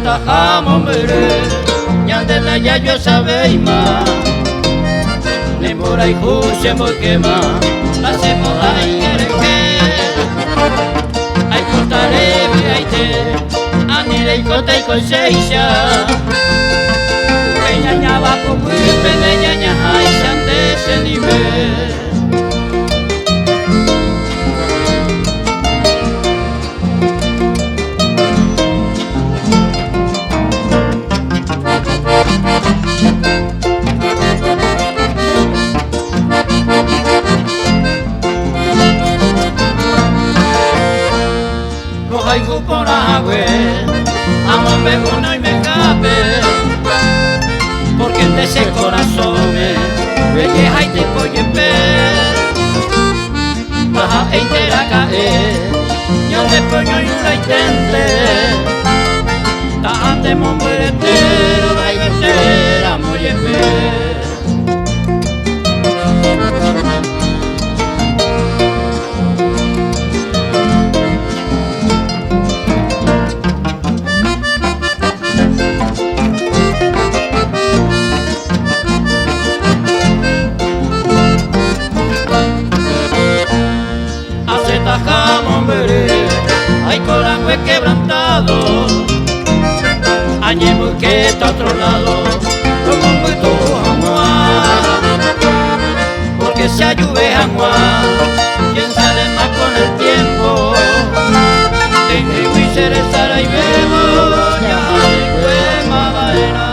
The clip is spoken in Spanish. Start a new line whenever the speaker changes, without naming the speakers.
tajamo mere nyandela ya yo sabeima nemora y juse mo quema hacemos ay ereke ay cortare ay te anire y cota y cosecha peña ñaba como peña ña ay sande se nivel. Ay, por agua, amo me uno y me escape, porque de ese corazón me deja y te coye baja e intera caer, yo te pongo y una intente, tajante momberetero, la intera muy tajamos mere, hay corazón quebrantado, añemos que está otro lado, como un buito jamuá, porque se ayude jamuá, quien sale más con el tiempo, tengo y cerezara y bebo, ya de madera.